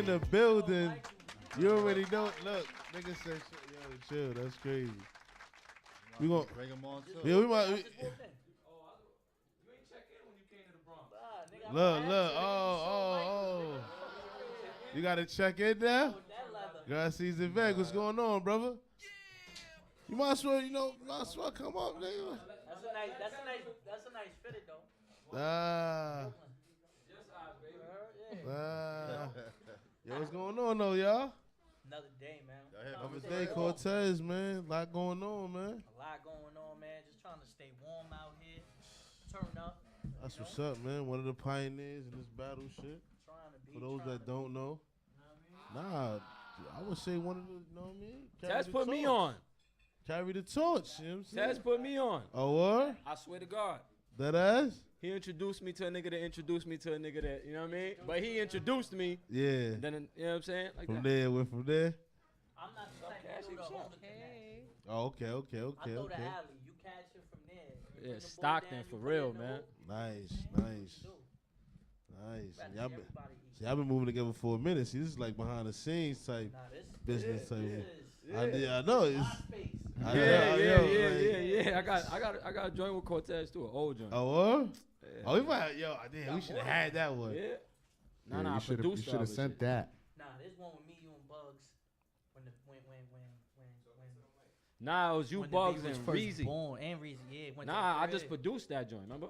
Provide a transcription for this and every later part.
in the building. You already know. Look, nigga said, yo, chill. That's crazy. We gonna bring him on too. Yeah, we might. You ain't check in when you came to the Bronx. Look. Oh. You gotta check in now. GrindSeason Veg, what's going on, brother? You might as well, come up, nigga. That's a nice fitted though. Yo, what's going on though, y'all? Another day, man. Another day, Cortez, man. A lot going on, man. A lot going on, man. Just trying to stay warm out here. Turn up. That's what's up, man. One of the pioneers in this battle shit. For those that don't know. Nah, I would say one of the, you know what I mean? Taz put me on. Carry the torch, you know what I'm saying? Taz put me on. Oh, what? I swear to God. That ass? He introduced me to a nigga that introduced me to a nigga that, you know what I mean? But he introduced me. Yeah. Then, you know what I'm saying? Like from that. there, went from there? I'm not the type to go to hold the connection. Oh, okay. I throw the alley. You catch it from there. Yeah, Stockton for real, man. Nice. Y'all been moving together for a minute. See, this is like behind the scenes type business type. I know. Yeah. I got a joint with Cortez too, an old joint. Oh, what? Yeah. Oh, we should have had that one. Yeah. Nah, you should have sent that. Nah, there's one with me, you, and Bugs. When Nah, it was you, Bugs, and Reezy. And Reezy, yeah. Nah, I just produced that joint, remember?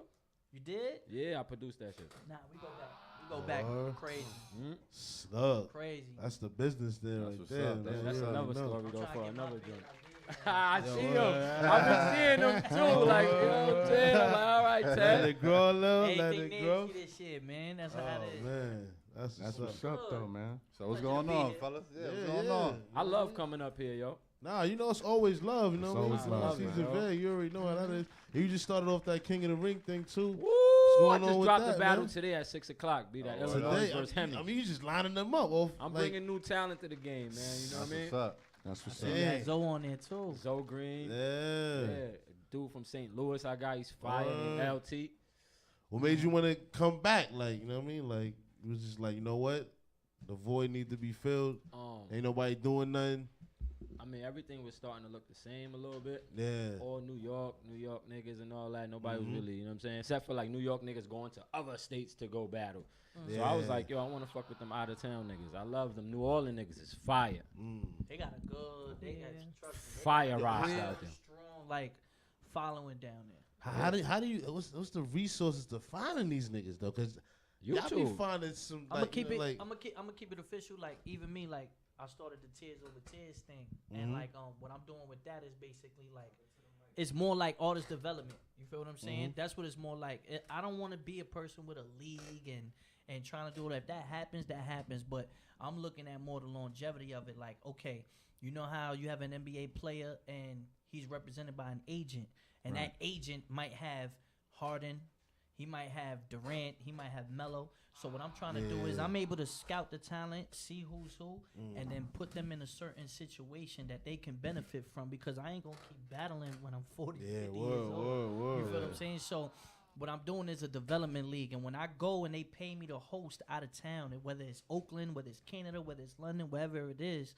You did? Yeah, I produced that shit. Nah, we go back. Back crazy. Slug. Crazy. That's the business there right there. That's another story though for another joint. I see him. I've been seeing them too. Like, you know what I'm saying? I'm like, all right, Ted. Let it grow a little. Let it grow. This shit, man. That's how it is. Man. That's what's up though, man. So what's going on, fellas? Yeah, what's going on? I love coming up here, yo. Nah, it's always love, you know. It's always love, Season Veg, you already know how that is. You just started off that King of the Ring thing too. Woo! I just dropped the battle today at 6 o'clock. Be that Illinois versus Hemi. I mean, you just lining them up. I'm bringing new talent to the game, man. You know what I mean? That's what's up. Yeah, Zoe on there too. Zoe Green. Yeah. Dude from St. Louis, I got. He's fire. LT. What made you want to come back? Like, you know what I mean? Like, it was just like, you know what? The void need to be filled. Ain't nobody doing nothing. I mean, everything was starting to look the same a little bit. Yeah. All New York niggas and all that. Nobody was really, you know what I'm saying? Except for like New York niggas going to other states to go battle. So I was like, yo, I want to fuck with them out of town niggas. I love them. New Orleans niggas is fire. They got a good, fire roster out there. Strong, like, following down there. How do you, what's the resources to finding these niggas though? Because y'all be finding some, I'm gonna keep it official. Like, even me, like, I started the Tears Over Tears thing, and like what I'm doing with that is basically like it's more like artist development. You feel what I'm saying? That's what it's more like. I don't want to be a person with a league and trying to do it. If that happens. But I'm looking at more the longevity of it. Like, okay, you know how you have an NBA player and he's represented by an agent, and that agent might have Harden. He might have Durant. He might have Melo. So what I'm trying to do is I'm able to scout the talent, see who's who, and then put them in a certain situation that they can benefit from, because I ain't going to keep battling when I'm 40, 50 years old. You feel what I'm saying? So what I'm doing is a development league. And when I go and they pay me to host out of town, and whether it's Oakland, whether it's Canada, whether it's London, wherever it is,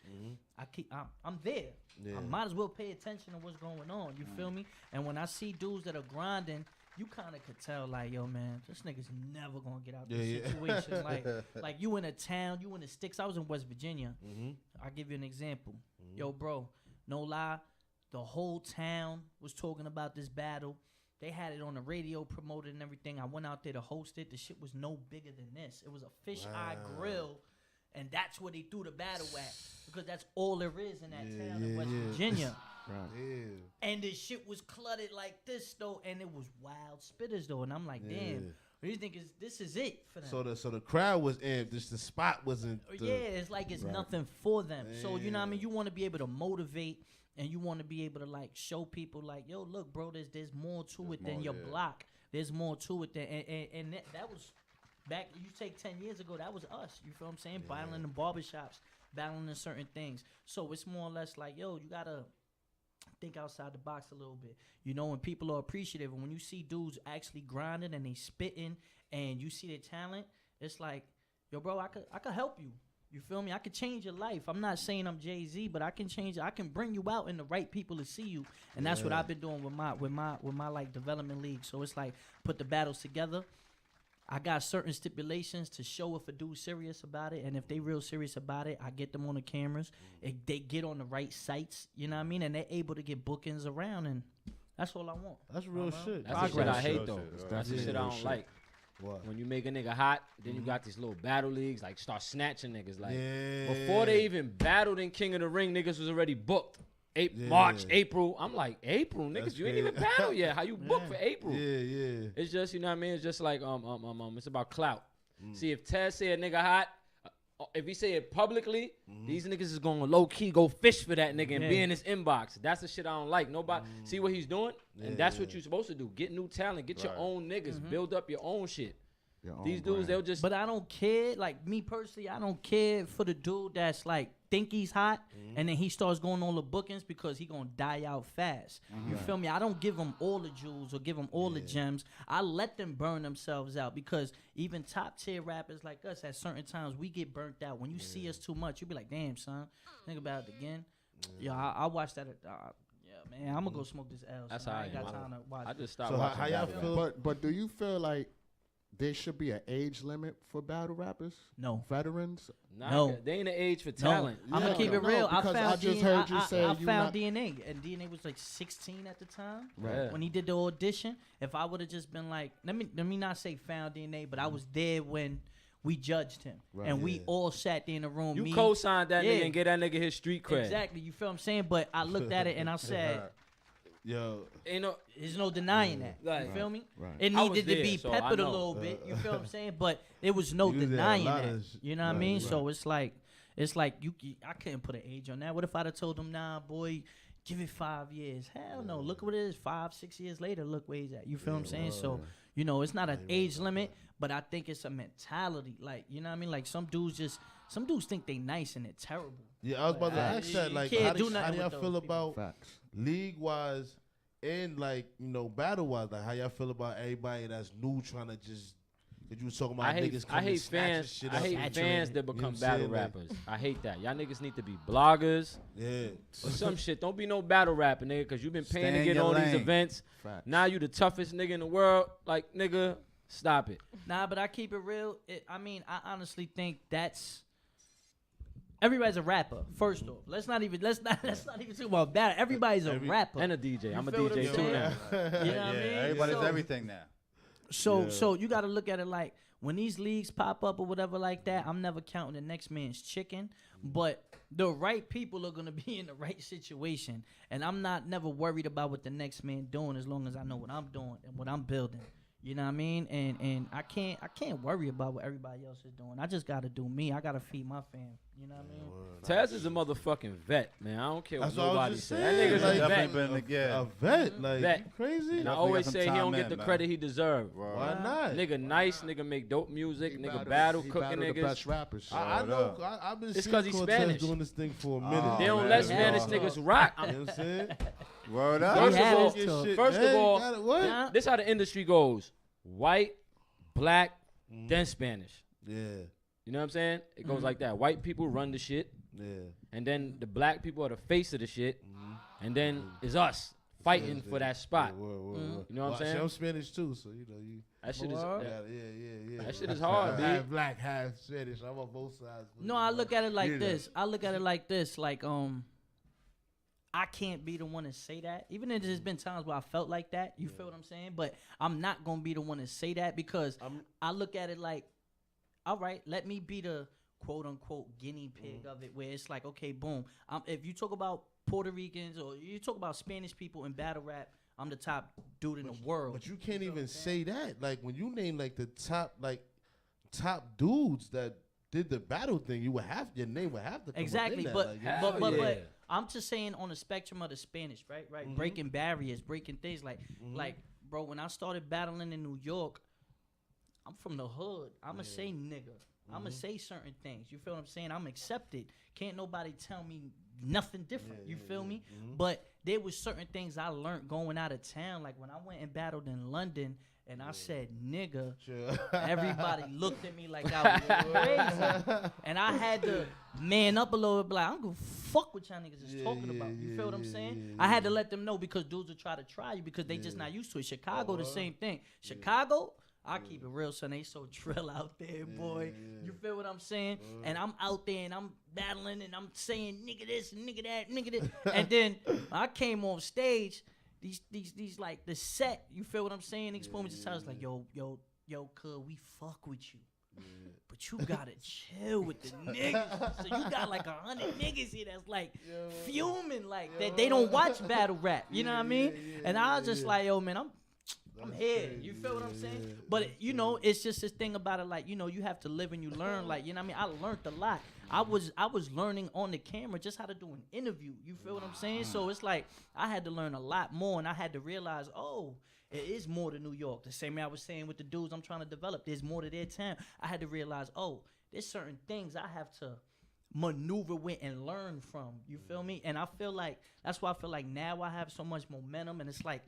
I'm there. I might as well pay attention to what's going on. You feel me? And when I see dudes that are grinding, you kind of could tell, like, yo, man, this nigga's never going to get out this situation. Like, you in a town, you in the sticks. I was in West Virginia. I'll give you an example. Yo, bro, no lie, the whole town was talking about this battle. They had it on the radio, promoted and everything. I went out there to host it. The shit was no bigger than this. It was a fisheye grill, and that's where they threw the battle at, because that's all there is in that town in West Virginia. Right. Yeah. And the shit was cluttered like this though, and it was wild spitters though, and I'm like, damn, what do you think this is it for them? So the crowd was amped, just the spot wasn't. It's like it's nothing for them. Damn. So you know what I mean? You want to be able to motivate, and you want to be able to like show people like, yo, look, bro, there's more to it than your block. There's more to it than and that was back. You take 10 years ago, that was us. You feel what I'm saying? Battling in barbershops, battling in certain things. So it's more or less like, yo, you gotta think outside the box a little bit, you know, and people are appreciative. And when you see dudes actually grinding and they spitting and you see their talent, it's like, yo, bro, I could help you. You feel me? I can change your life. I'm not saying I'm Jay-Z, but I can change. I can bring you out and the right people to see you, and that's what I've been doing with my like development league. So it's like put the battles together. I got certain stipulations to show if a dude's serious about it, and if they real serious about it, I get them on the cameras. They get on the right sites, you know what I mean, and they're able to get bookings around, and that's all I want. That's real shit. That's the shit I hate though. Shit. That's the shit I don't like. What? When you make a nigga hot, then you got these little battle leagues, like start snatching niggas. Like before they even battled in King of the Ring, niggas was already booked. March, April. I'm like, April, niggas, That's you ain't even battled yet. How you book for April? Yeah. It's just, you know what I mean? It's just like it's about clout. See, if Tez say a nigga hot, if he say it publicly, these niggas is gonna low key go fish for that nigga and be in his inbox. That's the shit I don't like. Nobody see what he's doing, and that's what you're supposed to do. Get new talent, get your own niggas, build up your own shit. These dudes, they'll just. But I don't care. Like me personally, I don't care for the dude that's like think he's hot, and then he starts going on the bookings because he gonna die out fast. You feel me? I don't give him all the jewels or give him all the gems. I let them burn themselves out because even top tier rappers like us, at certain times we get burnt out. When you see us too much, you be like, damn son, think about it again. Yeah, I watch that. Yeah, man, I'm gonna go smoke this L. That's son. how I ain't got time to watch. I just stopped So watching. how y'all battle feel? But do you feel like there should be an age limp for battle rappers? No. Veterans? Nah, No. they ain't the age for No, talent. I'm gonna keep it No, real. I because found I just DNA, heard you say I you found not- DNA, and DNA was like 16 at the time Right. when he did the audition. If I would have just been like, let me not say found DNA, but I was there when we judged him, and we all sat there in the room. You me, co-signed that Yeah. nigga and get that nigga his street cred. exactly. You feel what I'm saying? But I looked at it and I said, Yo, Ain't no. there's no denying that. Right. You feel me? Right. It I was needed to there, be so I peppered a know. little bit. You feel what I'm saying? But there was no You was there a denying lot that. of You know what I mean? So it's like you I couldn't put an age on that. What if I'd have told him, nah, boy, give it 5 years? Hell no. Look what it is. 5-6 years later, look where he's at. You feel what I'm saying? So, you know, it's not an age limit, but I think it's a mentality. Like, you know what I mean? Like some dudes think they nice and they're terrible. yeah, I was about to ask that. Like, can't how do do nothing y'all with feel those about Facts. league wise and like battle wise? Like, how y'all feel about everybody that's new trying to just? Cause you was talking about I hate niggas coming fans. shit I up. hate fans that You know become what I'm battle saying? Like- rappers. I hate that. Y'all niggas need to be bloggers Yeah. or some shit. Don't be no battle rapper, nigga, because you've been paying Stay to in get your on these lane. events. Facts. Now you the toughest nigga in the world. Like, nigga, stop it. Nah, but I keep it real. I honestly think that's everybody's a rapper. First off, let's not even talk about battle. Everybody's a rapper. And a DJ. I'm a feel what DJ I'm too saying? now. You know what I mean? Everybody's So- everything now. So you got to look at it like when these leagues pop up or whatever like that, I'm never counting the next man's chicken, but the right people are going to be in the right situation, and I'm not never worried about what the next man doing as long as I know what I'm doing and what I'm building. You know what I mean? And I can't worry about what everybody else is doing. I just got to do me. I got to feed my fam. You know what I mean? Taz is a motherfucking vet, man. I don't care what That's what I was nobody just says. saying. That nigga's Like, a vet. definitely been A vet, like Vet. you crazy? And I Definitely always got say he some don't time get the in, man. credit he deserves. Why not? Nigga nice, nigga make dope music, He nigga battle he cooking battled the niggas. best rappers. I Word know. up. I've been It's seeing 'cause he's Cortez Spanish. doing this thing for a Oh, minute. They don't man. let Yeah. Spanish niggas rock. You know what I'm saying? Word First up. of have all- his talk. first of all, what? Yeah. This how the industry goes: white, black, then Spanish. Yeah, You know what I'm saying? It goes like that. White people run the shit, yeah. and then the black people are the face of the shit, and then it's us fighting for that spot. Yeah, word. You know what I'm Well, see, saying? I'm Spanish too, so you know you. That shit is. Word. Yeah. That shit is hard, Half B. black, half Spanish. I'm on both sides. No, I look at it like Yeah. this. Like I can't be the one to say that. Even if there's been times where I felt like that, you feel what I'm saying? But I'm not gonna be the one to say that because I look at it like, all right, let me be the quote unquote guinea pig of it, where it's like, okay, boom. If you talk about Puerto Ricans or you talk about Spanish people in battle rap, I'm the top dude in the world. But you can't even say that. Like when you name like the top dudes that did the battle thing, your name would have to come Exactly, up in that. but Like, but I'm just saying on the spectrum of the Spanish, right? Breaking barriers, breaking things like bro, when I started battling in New York, I'm from the hood. I'ma say nigga. I'ma say certain things. You feel what I'm saying? I'm accepted. Can't nobody tell me nothing different. You feel me? But there was certain things I learned going out of town. Like when I went and battled in London and I said nigga, everybody looked at me like I was crazy. And I had to man up a little bit, like, I'm gonna fuck what y'all niggas is talking about. You feel what I'm saying? I had to let them know because dudes will try to try you because they just not used to it. Chicago, the same thing. Chicago, I keep it real, son. They so drill out there, boy. You feel what I'm saying? And I'm out there and I'm battling and I'm saying nigga this, nigga that, nigga this. And then I came on stage, these like the set, you feel what I'm saying? Niggas pulled me to the side, I was like, yo, cuz, we fuck with you. But you gotta chill with the niggas. So you got like 100 niggas here that's like fuming like that. They don't watch battle rap. You know what I mean? And I was just like, yo, man, I'm here. You feel what I'm saying? But you know, it's just this thing about it, like, you know, you have to live and you learn. Like, you know what I mean? I learned a lot. I was learning on the camera just how to do an interview. You feel what I'm saying? So it's like I had to learn a lot more, and I had to realize, oh, it is more to New York. The same way I was saying with the dudes I'm trying to develop. There's more to their town. I had to realize, oh, there's certain things I have to maneuver with and learn from. You feel me? And I feel like that's why I feel like now I have so much momentum, and it's like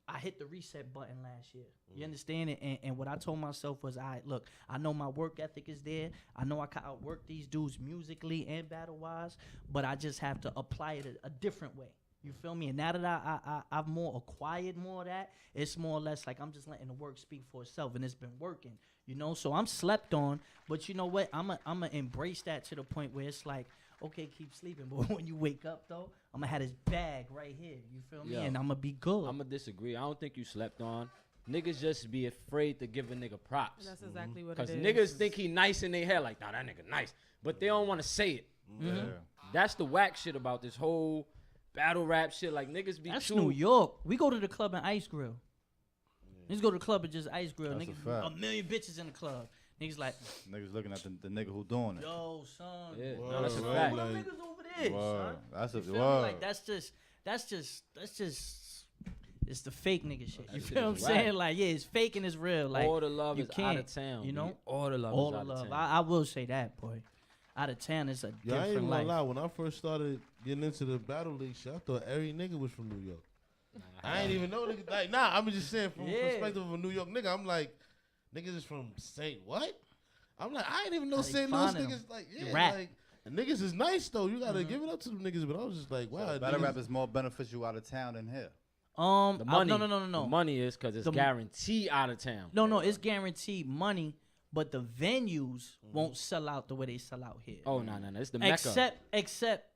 I hit the reset button last year. You understand it? And what I told myself was, all right, look, I know my work ethic is there. I know I can outwork these dudes musically and battle-wise, but I just have to apply it a different way. You feel me? And now that I've more acquired more of that, it's more or less like I'm just letting the work speak for itself, and it's been working, you know? So I'm slept on, but you know what? I'm a embrace that to the point where it's like, okay, keep sleeping, but when you wake up, though, I'm going to have this bag right here, you feel me? And I'm going to be good. I'm going to disagree. I don't think you slept on. Niggas just be afraid to give a nigga props. That's exactly what it is. Because niggas think he nice in their head, like, nah, that nigga nice. But they don't want to say it. Yeah. That's the whack shit about this whole battle rap shit. Like, niggas be That's New York. We go to the club and ice grill. Niggas go to the club and just ice grill. That's Niggas, a a million bitches in the club. Niggas like, Niggas looking at the nigga who doing it. yo, son. Yeah. Word, No, that's a right, fact. Them like- niggas over there, son. That's a You feel me? word. Like that's just it's the fake nigga shit. You That feel shit what I'm is saying? whack. Like, yeah, it's fake and it's real. Like, all the love you is out can't, of town. you know? B. All the love all is the out love. of town. I will say that, boy. Out of town is a Yeah, I ain't different even gonna life. lie. When I first started getting into the battle league shit, I thought every nigga was from New York. I ain't even know niggas. Like, nah, I'm just saying from the Yeah. perspective of a New York nigga, I'm like, niggas is from St. What? I'm like, I ain't even know How they St. Louis finding niggas. Like, yeah, Rap. like, and niggas is nice though. You gotta give it up to them niggas. But I was just like, wow. So battle niggas- rap is more beneficial out of town than here. The money. No. The money is because it's The- guaranteed out of town. No, it's guaranteed money, but the venues won't sell out the way they sell out here. Oh, no. It's the Mecca. Except,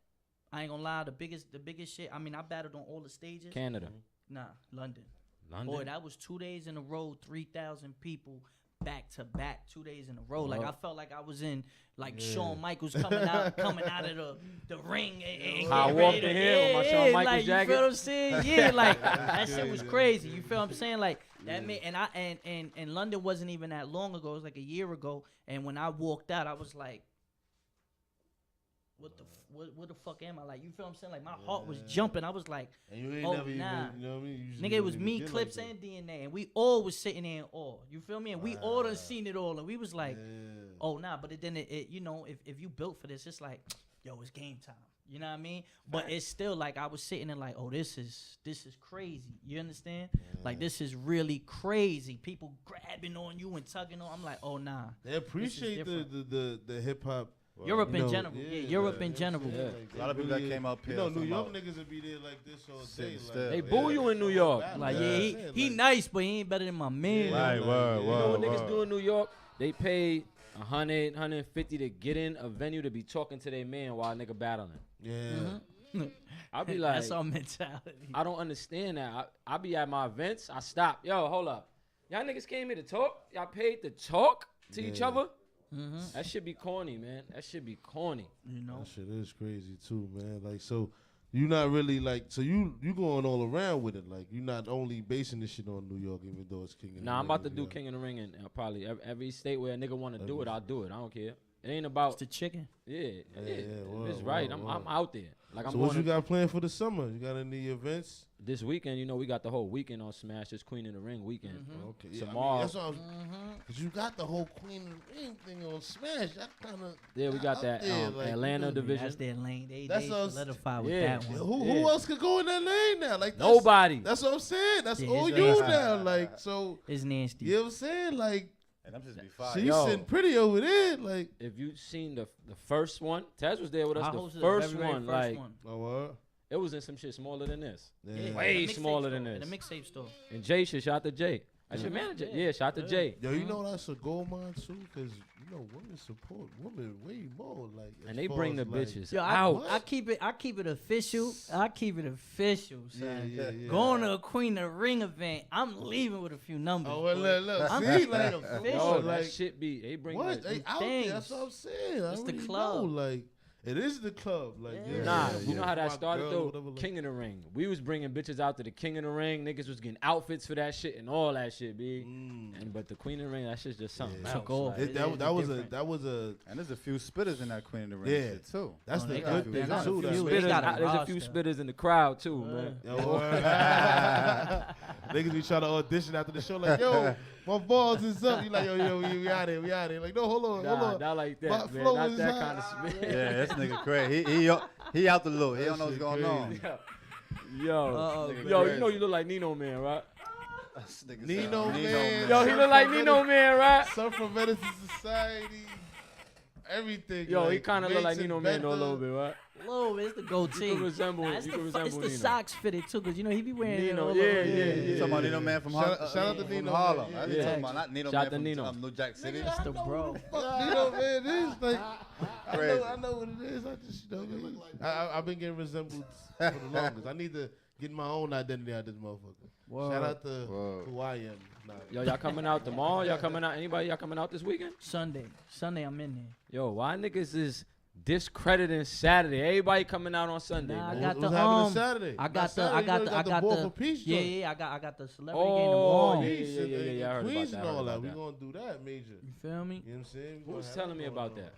I ain't gonna lie, the biggest shit. I mean, I battled on all the stages. Canada. Nah, London. London. Boy, that was 2 days in a row, 3,000 people back to back, 2 days in a row. Like, I felt like I was in, like, Shawn Michaels coming out of the ring. And How I getting walked ready to- in here with my Shawn Michaels like, jacket. You feel what I'm saying? Yeah, like, that shit was crazy. You feel what I'm saying? Like, that made, and London wasn't even that long ago. It was like a year ago. And when I walked out, I was like, what the fuck am I? Like, you feel what I'm saying? Like, my heart was jumping. I was like, And you ain't oh, never nah. even, you know what I mean? You just nigga, it was didn't me, even get Clips, like that. and DNA, and we all was sitting there in awe. You feel me? And we all done seen it all, and we was like, Yeah. oh, nah. But then it you know, if you built for this, it's like, yo, it's game time. You know what I mean? But it's still like I was sitting there like, oh, this is crazy. You understand? Like, this is really crazy. People grabbing on you and tugging on. I'm like, oh, nah. They appreciate the hip hop. Europe you in know, general. Yeah, Europe in general. Yeah. A lot of people that came up here You know, New from York out- niggas would be there like this all day. Sitting Like, still. They boo you in New York. Like, Yeah. yeah, he nice, but he ain't better than my man. Right, word, You know what word, niggas word. do in New York? They pay 100, 150 to get in a venue to be talking to their man while a nigga battling. Yeah. I'll be like, That's our mentality. I don't understand that. I be at my events. I stop. Yo, hold up. Y'all niggas came here to talk? Y'all paid to talk to each other? That should be corny, man. That should be corny. You know? That shit is crazy too, man. Like, so you not really like, so you going all around with it. Like, you not only basing this shit on New York, even though it's King of the Nah, I'm Ring, about to do yeah. King of the Ring and probably every state where a nigga want to do it, I'll do it. I don't care. It ain't about It's the chicken. yeah. word, It's right. word, I'm word. out there. Like I'm So what going you got planned for the summer? You got any events? this weekend. You know, we got the whole weekend on Smash. It's Queen in the Ring weekend. Okay, yeah, Tomorrow. that's what I was, cause you got the whole Queen of the Ring thing on Smash. That kind of Yeah, we got that Atlanta you know, division. That's their lane. They That's us- solidified with Yeah. that Yeah, one. who else could go in that lane now? Like that's, Nobody. That's what I'm saying. That's Yeah, all it's you nasty. now. Like so, It's nasty. you know what I'm saying? Like And I'm just be fire. she's Yo. sitting pretty over there. Like If you seen the first one, Taz was there with us. I The hosted first very one, first like one. oh what? it was in some shit smaller than this. Yeah. Way In the mixtape smaller store, than in this. the mixtape store. And Jay should shout to Jay. That's your manager. Yeah, shout to Jay. Yo, you know that's a gold mine too, cause you know women support women way more. Like as And they far bring the as, like, bitches Yo, out. I keep it official. I keep it official, son. Yeah. Going to a Queen of the Ring event, I'm leaving with a few numbers. Oh well, boy. look, I'm see, keeping like, it official. Yo, like, that shit be. They bring what? the- They out things. there. That's what I'm saying. I It's the already club. know, like, it is the club. Like, Yeah. Nah, yeah, you know how that my started girl, though? whatever, like- King of the Ring. We was bringing bitches out to the King of the Ring. Niggas was getting outfits for that shit and all that shit, B. And but the Queen of the Ring, that shit's just something Yeah. else. Took off. like- It- that, It's that was different. And there's a few spitters in that Queen of the Ring Yeah. shit too. that's Oh, the they good got- thing they got a too. few. That's They Spitters, got a there's a roster. few spitters in the crowd too, man. Yo, niggas be trying to audition after the show, like, yo, my balls is up. You like, yo, we out here, we out here. Like, no, hold on. Not like My that, man. flow Not is that hot. kind of spit. Yeah, this nigga crazy. He out the loop. He don't know what's shit going on. crazy. Yo, Nigga yo, crazy. you know you look like Nino Man, right? This nigga Nino said Man. Yo, he look like Nino Man, right? Surfer Medicine Society, everything. Yo, he like, kind of look like Mason Nino Man though, a Bender. little bit, right? Low, it's the goatee. You can resemble Nah, it's you can it's the resemble Nino. socks fitted too, cause you know he be wearing Nino, all yeah, over. You talking about Nino Man from Shout Harlem? out to from Nino Harlem. Man, I yeah. ain't talking about not Nino Shout Man to from Nino. New Jack City. That's the bro. Fuck Nino Man is like, Crazy. I know what it is. I just, you know, I've been getting resembled for the longest. I need to get my own identity out of this motherfucker. Shout out to Word. who I am. Nah. Yo, y'all coming out tomorrow? Y'all coming out? Anybody? Y'all coming out this weekend? Sunday I'm in there. Yo, why niggas is discrediting Saturday? Everybody coming out on Sunday. Nah, I man. got What's the happening Saturday? I Not got the Saturday, you know, you got Ball for Peace yeah, joint. yeah, I got the celebrity game Oh, tomorrow. yeah, Peace yeah, and- yeah, and yeah, I heard about Queens that, and I heard all that. about We that. gonna do that major. You feel me? You know what I'm saying? We Who was gonna have telling me going about on. that?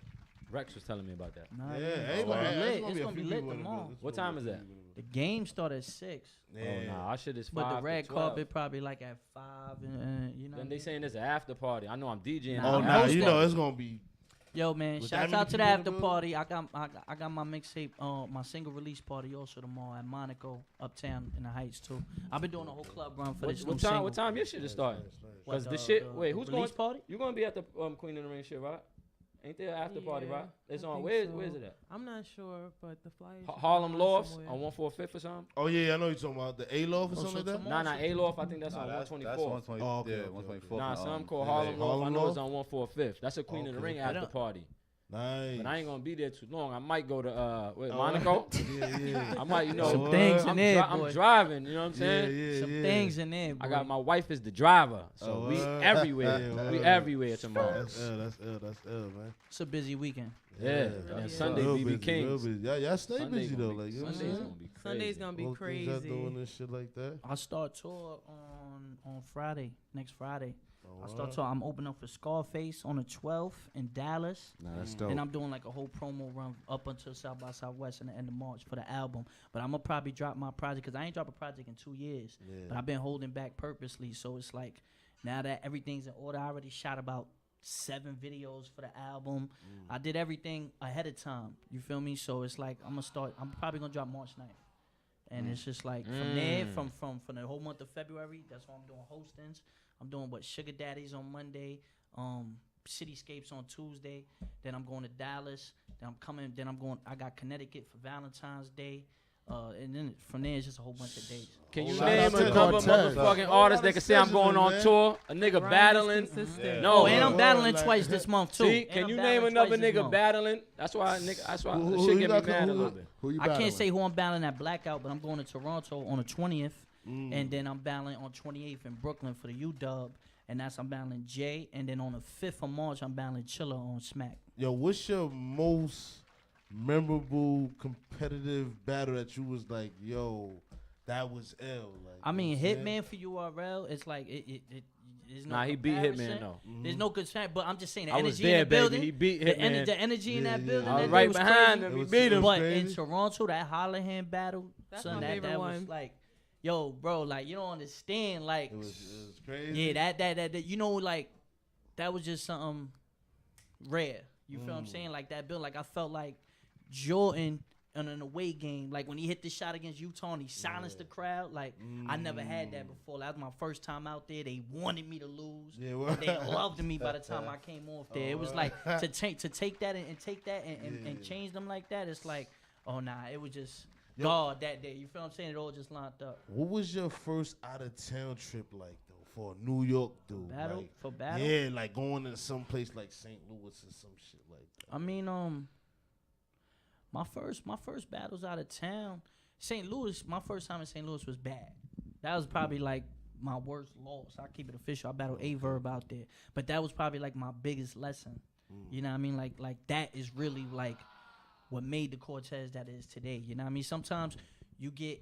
Rex was telling me about that. Nah, Yeah, yeah. everybody. It's gonna be there's lit. It's be a gonna be few lit people in the tomorrow. building. What There's time gonna is be a few The game start at 6, people in the building. Oh, nah, our shit is 5 but the red to 12. carpet probably like at 5, and you know. Then they saying there's an after party. I know I'm DJing. Nah, Oh, I'm nah, hosting. you know it's gonna be. Yo, man, With shouts that out to the many people in after the party. I got my mixtape, my single release party also tomorrow at Monaco, Uptown in the Heights too. I've been doing a whole club run for this new What single. time your shit is starting? What, Because the shit. the Wait, who's going? release party? You gonna be at the Queen of the Ring shit, right? Ain't there an after party, Yeah, right? It's I on. think Where's so. it at? I'm not sure, but the flyers. Harlem Lofts somewhere. on 145th or something. Oh yeah, I know you're talking about the A Loft or Oh, something so like that. tomorrow- Nah, A Loft. I think that's on That's 124. 120. Oh, okay, Yeah, okay, 124. Nah, something called yeah, Harlem Loft. I Harlem know it's Loft? on 145th. That's a Queen of the Okay. Ring I after don't- party. Nice. But I ain't gonna be there too long. I might go to Oh, Monaco. Yeah. I might, you know, Some things in there, I'm boy. driving. You know what I'm Yeah, saying? yeah, Some yeah. things in there. I Boy. got my wife is the driver, so Oh, we word. everywhere. Yeah, We word. everywhere tomorrow. That's ill. That's ill. That's ill, man. It's a busy weekend. Yeah, Yeah. and Sunday Real BB busy, Kings. real busy. Y'all stay Sunday busy gonna though, be- like you know what I'm Sunday's saying? gonna be crazy. Sunday's gonna be All the things y'all crazy. doing and shit like that. I start tour on Friday, next Friday. I start word. tour. I'm opening up for Scarface on the 12th in Dallas. Nah, that's dope. And I'm doing like a whole promo run up until South by Southwest in the end of March for the album. But I'm gonna probably drop my project because I ain't dropped a project in 2 years. Yeah. But I've been holding back purposely. So it's like now that everything's in order, I already shot about 7 videos for the album. I did everything ahead of time. You feel me? So it's like I'm probably gonna drop March 9th. And it's just like from there, from the whole month of February, that's why I'm doing hostings. I'm doing Sugar Daddies on Monday, Cityscapes on Tuesday. Then I'm going to Dallas. Then I got Connecticut for Valentine's Day. And then from there, it's just a whole bunch of days. Can you Shout name out to another Cortez. motherfucking artist that can say I'm going on Man. tour? A nigga Ryan is battling. consistent. Yeah. No, Oh, and I'm Word, battling like- twice this month too. See, And can I'm you battling name another twice this nigga month. battling? That's why Who the shit you get got me mad a who- little bit. Who you I battling? can't say who I'm battling at Blackout, but I'm going to Toronto on the 20th, and then I'm battling on 28th in Brooklyn for the UW, and I'm battling Jay, and then on the 5th of March I'm battling Chilla on Smack. Yo, what's your most memorable competitive battle that you was like, yo, that was ill? Like, I mean, you know what I'm saying? Hitman for URL, it's like there's no Nah, he beat comparison. Hitman though. There's no good fan, but I'm just saying the I energy was there, in the building. baby. He beat the, Hitman. the energy in that Yeah, building. yeah. I that was day right was behind crazy. him. He was- beat him. But crazy. in Toronto, that Holland battle, That's son, my that favorite was one. like, yo, bro, like you don't understand, like, It was crazy. yeah, that, you know, like that was just something rare. You feel what I'm saying? Like that build, like I felt like Jordan in an away game, like when he hit the shot against Utah and he silenced the crowd. Like I never had that before. That was my first time out there. They wanted me to lose. Yeah, But they loved me by the time I came off there. It was like to take that and take that and change them like that. It's like, oh nah, it was just God that day. You feel what I'm saying? It all just lined up. What was your first out of town trip like though for a New York dude? Battle Like, for battle. yeah, like going to some place like St. Louis or some shit like that. I mean, my first battles out of town, St. Louis. My first time in St. Louis was bad. That was probably like my worst loss. I keep it official. I battled A-Verb out there, but that was probably like my biggest lesson. You know what I mean? Like that is really like what made the Cortez that is today. You know what I mean? Sometimes you get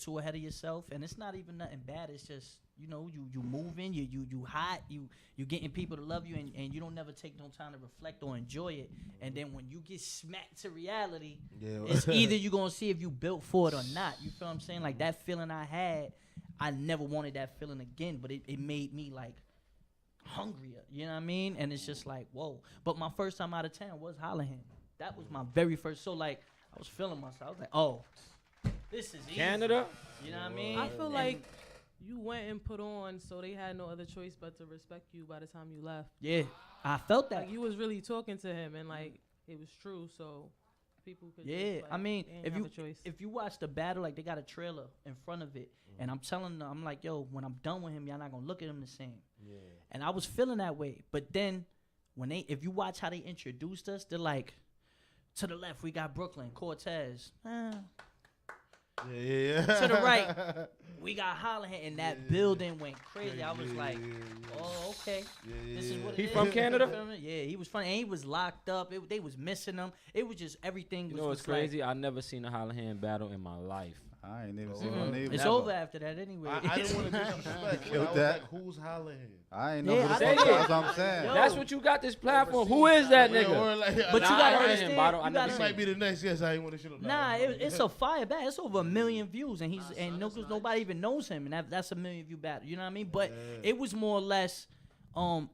too ahead of yourself, and it's not even nothing bad. It's just, you know, you moving, you hot, you getting people to love you, and you don't never take no time to reflect or enjoy it. And then when you get smacked to reality, it's either you gonna see if you built for it or not. You feel what I'm saying? Like that feeling I had, I never wanted that feeling again, but it made me like hungrier. You know what I mean? And it's just like, whoa. But my first time out of town was Holland. That was my very first. So like I was feeling myself. I was like, oh, this is easy. Canada. You know what I mean? I feel And- like you went and put on, so they had no other choice but to respect you by the time you left. yeah, I felt that. Like you was really talking to him, and like it was true. So people could. Yeah, just, like, I mean, they ain't if have you a choice. if you watch the battle, like they got a trailer in front of it, and I'm telling them, I'm like, yo, when I'm done with him, y'all not gonna look at him the same. Yeah. And I was feeling that way, but then if you watch how they introduced us, they're like, to the left we got Brooklyn, Cortez. Yeah. To the right, we got Holland, and that building went crazy. I was like, oh, okay. This is what He it from is. Canada? You feel me? Yeah, he was from, and he was locked up. They was missing him. It was just everything. You was know what's just like, crazy? I never seen a Holland battle in my life. I ain't even seen one either. it's Never. over after that anyway. I didn't want to disrespect. Killed I was that. like, who's Holland? I ain't know Yeah, who the I fuck think- that's what I'm saying. Yo. That's what you got this platform. Who is that Yeah, nigga? or like, But you Nah, I gotta heard him, understand. Bottle. I You never gotta, This might be the next. Yes, I ain't want to shit up. nah, it's a fire battle. It's over 1 million views, and nobody even knows him, and that's a 1 million view battle. You know what I mean? But it was more or less.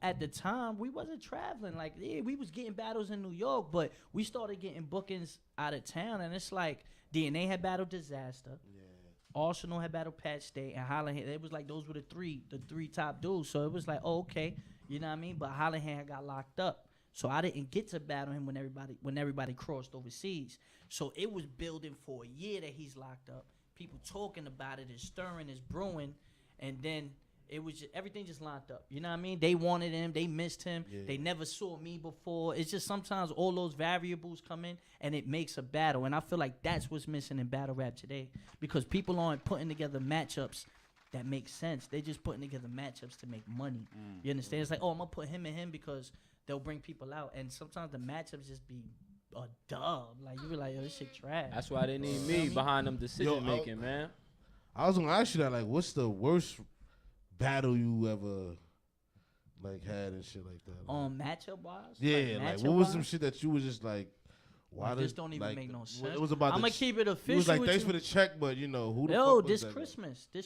At the time, we wasn't traveling. Like, yeah, we was getting battles in New York, but we started getting bookings out of town, and it's like DNA had battled Disaster. Arsenal had battled Pat Stay, and Holland. It was like those were the three top dudes. So it was like, oh, okay, you know what I mean. But Holland had got locked up, so I didn't get to battle him when everybody crossed overseas. So it was building for a year that he's locked up. People talking about it, it's stirring, it's brewing, and then it was everything just lined up. You know what I mean? They wanted him, they missed him, they never saw me before. It's just sometimes all those variables come in and it makes a battle. And I feel like that's what's missing in battle rap today, because people aren't putting together matchups that make sense. They're just putting together matchups to make money. You understand? It's like, oh, I'm gonna put him and him because they'll bring people out. And sometimes the matchups just be a dub. Like you be like, yo, this shit trash. That's why they need me behind them decision making, man. I was gonna ask you that. Like, what's the worst battle you ever like had and shit like that? Like, Matchup wise? yeah, like what was some shit that you was just like, why this did- don't even like, make no what- sense. It was about. I'm the gonna keep it It official. was like with thanks you. for the check, but you know who the Yo, fuck was this that?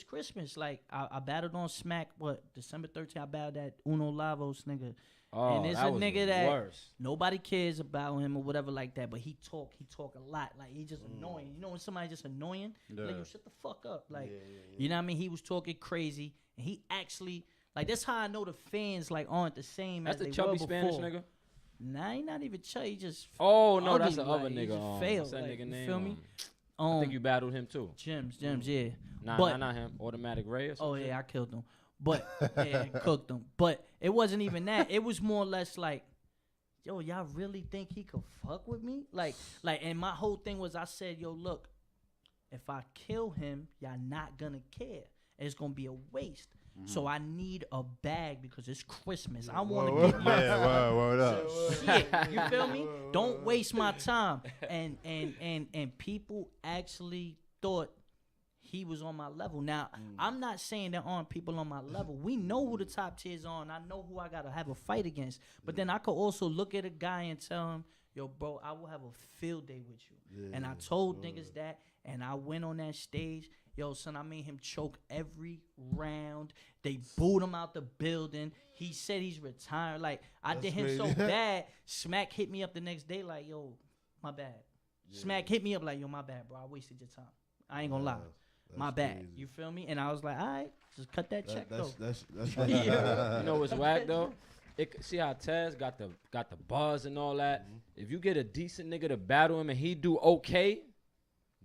Christmas, like I battled on Smack. What, December 13th? I battled that Uno Lavos nigga. Oh, And it's that a was nigga the that worst. nobody cares about him or whatever like that. But he talk a lot. Like he just annoying. You know when somebody just annoying? Like Yeah. yo, shut the fuck up. Like you know what I mean? He was talking crazy, and he actually like that's how I know the fans like aren't the same That's as the they chubby were Spanish before. nigga. Nah, he not even chubby. He just Oh no, ugly, that's the other like, he nigga. just failed. What's that Like, nigga you name? feel me? I think you battled him too. Gems, yeah. Nah, But- not him. Automatic Ray or something. Oh yeah, I killed him. But yeah, cooked him. But it wasn't even that. It was more or less like, yo, y'all really think he could fuck with me? Like, and my whole thing was I said, yo, look, if I kill him, y'all not gonna care. It's gonna be a waste. So I need a bag because it's Christmas. I want to get my Yeah, word up. shit. You feel me? Don't waste my time. And people actually thought he was on my level. Now, I'm not saying there aren't people on my level. We know who the top tiers are, and I know who I got to have a fight against. But then I could also look at a guy and tell him, yo, bro, I will have a field day with you. Yeah, And I told niggas that, and I went on that stage. Yo, son, I made him choke every round. They booed him out the building. He said he's retired. Like, I did him so bad. Smack hit me up the next day like, yo, my bad. Smack hit me up like, yo, my bad, bro. I wasted your time. I ain't gonna lie. My bad. crazy. You feel me? And I was like, all right, just cut that check, though. That's You know what's whack though? See how Taz got the buzz and all that. If you get a decent nigga to battle him and he do okay,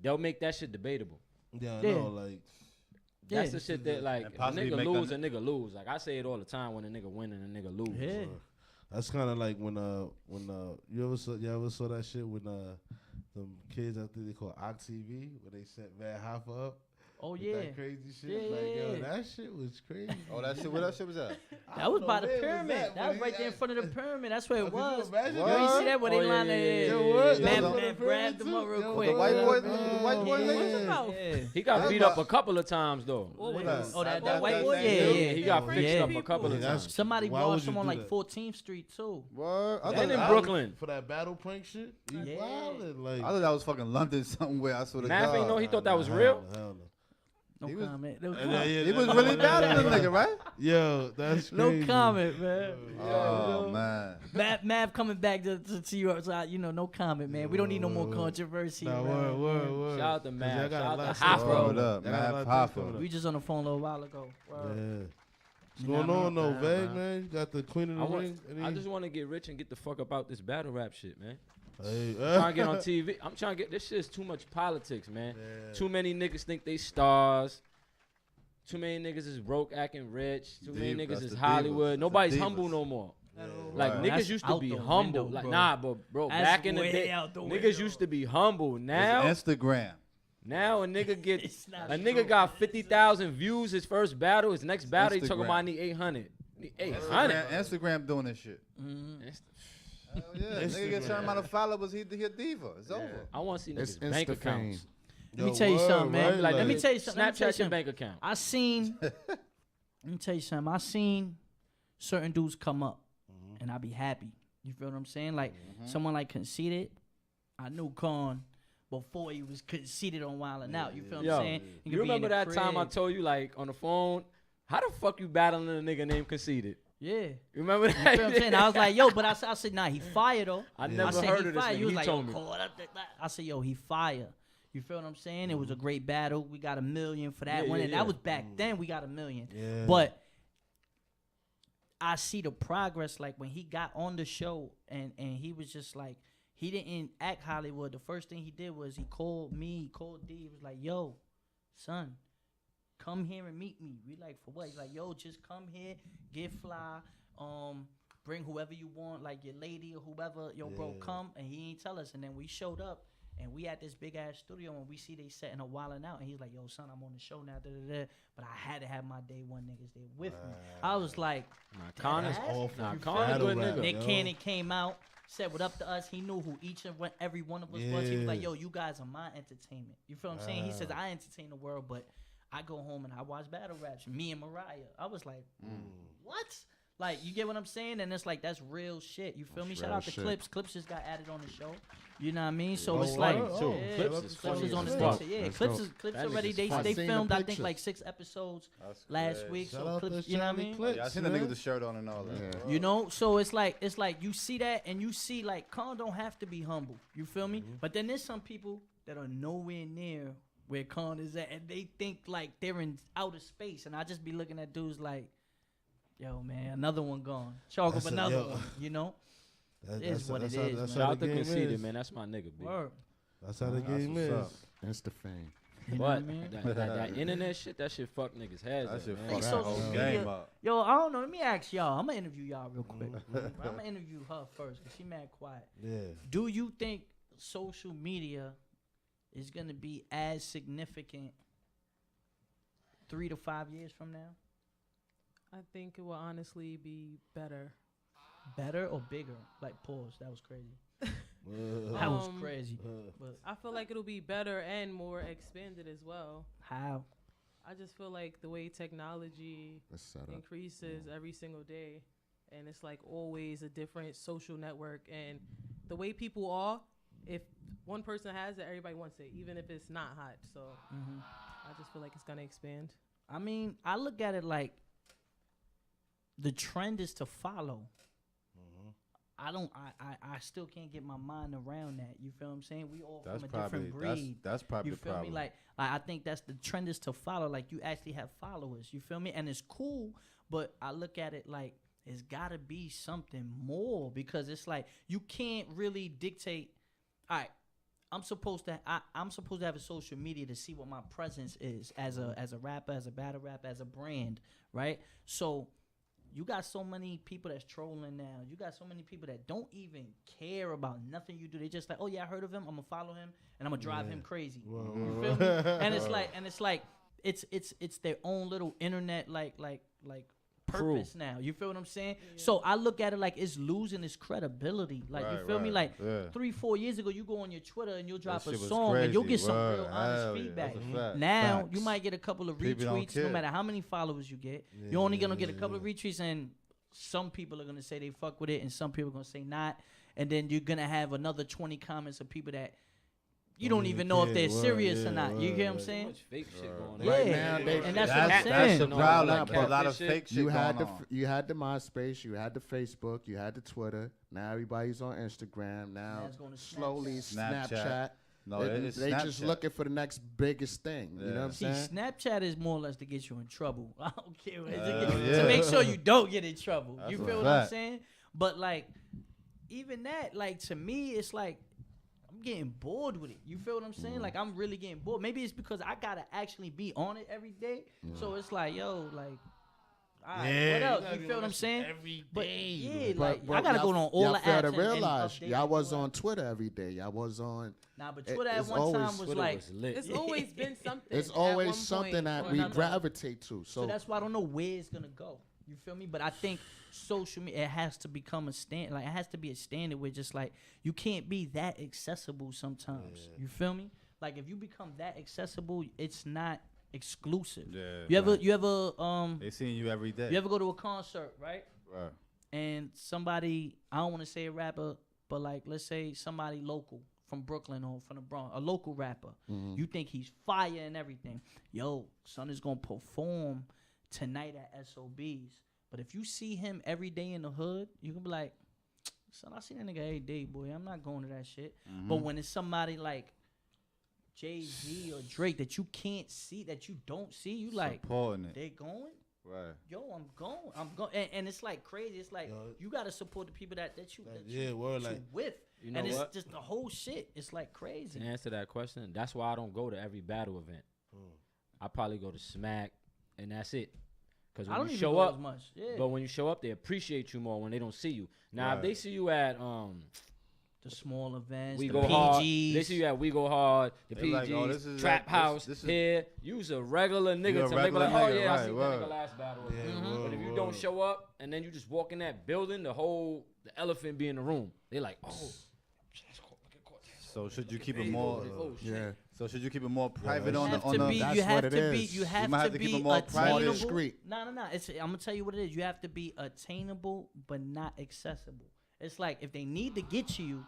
they'll make that shit debatable. Yeah, I know, like. That's the shit that, like, And if a possibly nigga make lose, them- a nigga lose. Like, I say it all the time when a nigga win and a nigga lose. Yeah. That's kind of like when you ever saw that shit when them kids, I think they call TV, where they set Mad Hoffa up. Oh, with yeah. that crazy shit. Yeah, Like, yo, yeah. that shit was crazy. Oh, that shit. Where that shit was at? That was by the where was pyramid. that, That was but right there in front of the pyramid. That's where it Could you was. imagine You that? ain't see that where they Oh, lined yeah, it? yeah, Yo, what? Man, That was man, on the grabbed them pyramid up real too? quick. The white boy, Yeah. the white boy Yeah. nigga? Yeah. He got That's beat about- up a couple of times though. Oh, that? that white boy? Yeah, Yeah, he got yeah. fixed Yeah. up a couple of Yeah, that's- times. Somebody Why would washed you him on do like that? 14th Street too. What? I And thought in that- Brooklyn. For that battle prank shit? You Yeah. wildin', like. I thought that was fucking London somewhere. I swear to Math ain't God. know he thought that was Hell real. no, hell no. No He was- comment. No Yeah, comment. yeah, He was yeah, really yeah, battling the yeah. nigga, right? Yo, that's No crazy. comment, man. Oh man. Mav coming back to you. So, no comment, man. We don't need no more controversy. Nah, around, word, man. word. Shout out to 'Cause Mav. y'all got a Shout lot out of to stuff Hoffa. coming Word up, Y'all got a Mav lot of Hoffa. things coming up. We just on the phone a little while ago. Yeah. Word. What's You know going what I on, though, mean? Veg, Man. man? You got the queen of the ring. I just want to get rich and get the fuck up out this battle rap shit, man. Hey, I'm trying to get on TV. I'm trying to get this shit is too much politics, man. Too many niggas think they stars. Too many niggas is broke acting rich. Too many Div- niggas that's is the divas. Hollywood. That's the Nobody's divas. humble no more. Right. Like Right. niggas That's used to out be the humble. window, Like bro. nah, bro. That's Back in the way day, out the niggas window. used to be humble. Now, It's Instagram. now a nigga get It's not a true. nigga got 50,000 views his first battle. His next battle, he talking Instagram. about I need 800. Need 800. Instagram doing this shit. Mhm. Hell yeah. Nigga get certain amount of followers, he a diva. It's over. I want to see It's niggas bank Insta accounts. fame. Let me tell you something, man. Like, Let me tell you something. Let me tell you Snapchat your something. bank account. I seen. Let me tell you something. I seen certain dudes come up, and I be happy. You feel what I'm saying? Like someone like Conceited. I knew Con before he was conceited on Wild 'N Out. You feel what Yo, I'm saying? He could you be in remember the that time I crib. told you, like, on the phone, how the fuck you battling a nigga named Conceited? Yeah. You remember You that? feel what I'm saying? I was like, yo, but I said, nah, he fire though. I I never said heard he of this fire. nigga. You was He like, told yo, me. call up I said, yo, he fire. You feel what I'm saying? It was a great battle. We got $1 million for that Yeah, one, yeah, and yeah. that was back then. We got $1 million. Yeah. But I see the progress. Like when he got on the show, and he was just like, he didn't act Hollywood. The first thing he did was he called me, he called D. He was like, yo, son, come here and meet me. We like, for what? He's like, yo, just come here, get fly, bring whoever you want, like your lady or whoever. Yo, bro, come. And he ain't tell us. And then we showed up, and we at this big ass studio, and we see they setting a Wildin' Out, and he's like, yo, son, I'm on the show now, but I had to have my day one niggas there with me. I was like, Nah, Con is That's awful. Nah, You Con a battle good rap. nigga. Nick yo. Cannon came out, said what up to us. He knew who each and every one of us was. He was like, Yeah. yo, you guys are my entertainment. You feel what I'm saying? He says, I entertain the world, but I go home and I watch battle raps. Me and Mariah. I was like, what? Like, you get what I'm saying? And it's like, that's real shit. You feel me? Shout real out to shit. Clips. Clips just got added on the show. You know what I mean? So Oh, it's like, word? Oh, yeah, Clips shout is out to Clips is on the Clips. stage. Yeah, Let's Clips go. is Clips That already. nigga's They funny. they I seen the filmed, I think, picture. like 6 episodes That's last crazy. week. Shout So out Clips, to you know what I Charlie mean? Clips, Yeah, I seen the nigga man. with the shirt on and all that. You know, so it's like you see that and you see like Con don't have to be humble. You feel me? But then there's some people that are nowhere near where Con is at, and they think like they're in outer space, and I just be looking at dudes like, yo, man, another one gone. Chalk up That's another yo. one. You know? That- It is what it how- is, that's man. how Shout out the to game Conceited, is. man. That's my nigga, B. Word. That's how the That's game what's is. up. Insta fame. You know what I But mean? that internet shit, that shit fuck niggas' heads That up, shit man. fucked social the whole media- game up. Yo, I don't know. Let me ask y'all. I'm gonna interview y'all real quick. I'm gonna interview her first because she mad quiet. Yeah. Do you think social media is gonna be as significant 3 to 5 years from now? I think it will honestly be better. Better or bigger? Like, pause. That was crazy. That was crazy. But I feel like it'll be better and more expanded as well. how? I just feel like the way technology Let's set up. increases every single day, and it's like always a different social network, and the way people are, if one person has it, everybody wants it, even if it's not hot. So I just feel like it's gonna expand. I mean, I look at it like the trend is to follow. I still can't get my mind around that. You feel what I'm saying? We all That's from a probably different breed. that's probably You the feel problem. me? Like I think that's the trend is to follow. Like you actually have followers. You feel me? And it's cool, but I look at it like it's gotta be something more because it's like you can't really dictate. All right, I'm supposed to have a social media to see what my presence is as a rapper, as a battle rapper, as a brand, right? So you got so many people that's trolling now. You got so many people that don't even care about nothing you do. They just like, oh yeah, I heard of him. I'm gonna follow him and I'm gonna drive him crazy. You feel me? And it's like it's their own little internet like purpose now. You feel what I'm saying? Yeah. So I look at it like it's losing its credibility. Like you Right, feel me? right. Like Yeah. 3-4 years ago, you go on your Twitter and you'll drop That a shit was song and you'll crazy. get some Word. real honest Hell yeah. feedback. That's a fact. Now Facts. you might get a couple of People don't retweets, no care. matter how many followers you get. You're only gonna get a couple of retweets, and some people are gonna say they fuck with it, and some people are gonna say not. And then you're gonna have another 20 comments of people that you don't even know if they're serious or not. You hear what I'm So saying? much fake shit going on. Yeah, Right now, and that's what I'm That's saying. the problem. Nah, A lot of shit. fake shit You going had on. you had the MySpace, you had the Facebook, you had the Twitter. Now everybody's on Instagram. Now Now it's going to slowly Snapchat. Snapchat. No, it's they Snapchat. just looking for the next biggest thing. You know what I'm See, saying? Snapchat is more or less to get you in trouble. I don't care what yeah. to make sure you don't get in trouble. That's You a feel what I'm fact. saying? But like, even that, like to me, it's like I'm getting bored with it. You feel what I'm saying? Like I'm really getting bored. Maybe it's because I gotta actually be on it every day. So it's like, yo, like, all right, what else? You feel what I'm saying? Every But day. yeah, But like I gotta go on all y'all the fail apps to and realize update y'all and was all on that. Twitter every day. Y'all was on. Nah, but it- Twitter at it's one always- time was Twitter like. was lit. It's always been something. It's at always one something point that or we another. gravitate to. So So that's why I don't know where it's gonna go. You feel me? But I think social media it has to become a stand. Like it has to be a standard where just like you can't be that accessible sometimes. You feel me? Like if you become that accessible, it's not exclusive. Yeah, You ever They seeing you every day. you ever go to a concert, right? Right. And somebody, I don't want to say a rapper, but like let's say somebody local from Brooklyn or from the Bronx, a local rapper. You think he's fire and everything. Yo, son is gonna perform tonight at SOBs. But if you see him every day in the hood, you can be like, son, I see that nigga every day, boy. I'm not going to that shit. But when it's somebody like Jay-Z or Drake that you can't see, that you don't see, you like, Supporting it. they going? Right. Yo, I'm going. And it's like crazy. It's like, you got to support the people that you yeah, word, that you like- with. You know and it's what? just the whole shit. It's like crazy. To answer that question, that's why I don't go to every battle event. I probably go to Smack, and that's it. Because I when don't you even show go up, as much. Yeah. but when you show up, they appreciate you more when they don't see you. Now, if Right. they see you at the small events, We the Go PGs. Hard, they see you at We Go Hard, the They PGs, like, oh, this is Trap like- House, this is- here. You's a regular nigga You a to make regular like, oh nigga, yeah, I right, see word. that nigga last battle. word, But if you word. don't show up and then you just walk in that building, the elephant be in the room. They like, oh, let's go, look at Cortez. So should you keep it more? Oh shit. yeah, So should you keep it more private You on the have on to the? be. That's You have what it to be. is. You have might to have to keep be it more private. attainable. Discreet. No. I'm gonna tell you what it is. You have to be attainable but not accessible. It's like if they need to get to you,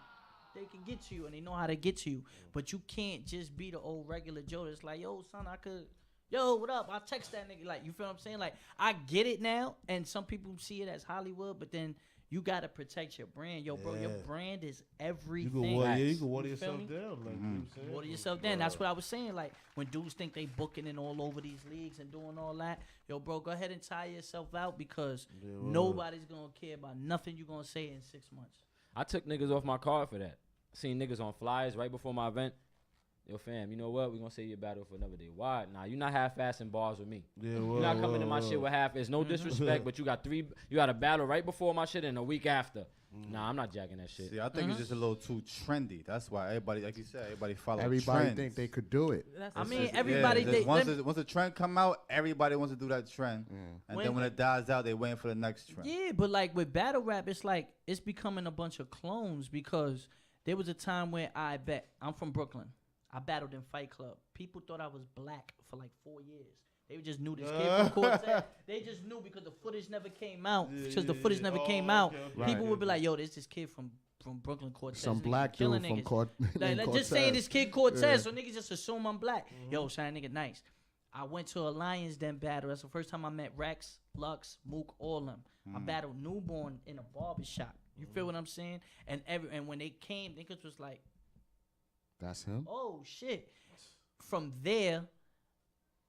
they can get to you and they know how to get to you. But you can't just be the old regular Joe that's like, yo, son, I could. Yo, what up? I'll text that nigga. Like, you feel what I'm saying? Like, I get it now, and some people see it as Hollywood, but then you gotta protect your brand. Yo, bro, your Yeah. brand is You everything. can water, you can water You feel yourself me? down. Like, you know what I'm saying? Water yourself down. That's what I was saying. Like when dudes think they booking in all over these leagues and doing all that, yo, bro, go ahead and tire yourself out because nobody's gonna care about nothing you gonna say in 6 months. I took niggas off my card for that. Seen niggas on flyers right before my event. Yo, fam, you know what? We're going to save your battle for another day. Why? Nah, you're not half-assing bars with me. Yeah, You're not coming to my shit with half. It's no disrespect, but you got a battle right before my shit and a week after. Nah, I'm not jacking that shit. See, I think it's just a little too trendy. That's why everybody, like you said, everybody follow everybody trends. think they could do it. That's I the mean, shit. everybody. Yeah, they, once them- the trend come out, everybody wants to do that trend, and When- then when it dies out, they waiting for the next trend. yeah, but like with battle rap, it's like it's becoming a bunch of clones because There was a time where I'm from Brooklyn. I battled in Fight Club. People thought I was black for like 4 years. They just knew this kid from Cortez. They just knew because the footage never came out. People would be like, yo, this kid from Brooklyn Cortez. Some black dude from Cortez. Like, just saying this kid Cortez, so niggas just assume I'm black. Yo, shine nigga nice. I went to a Lions Den battle. That's the first time I met Rex, Lux, Mook, all them. I battled Newborn in a barbershop. You feel what I'm saying? And when they came, niggas was like, that's him? oh shit. From there,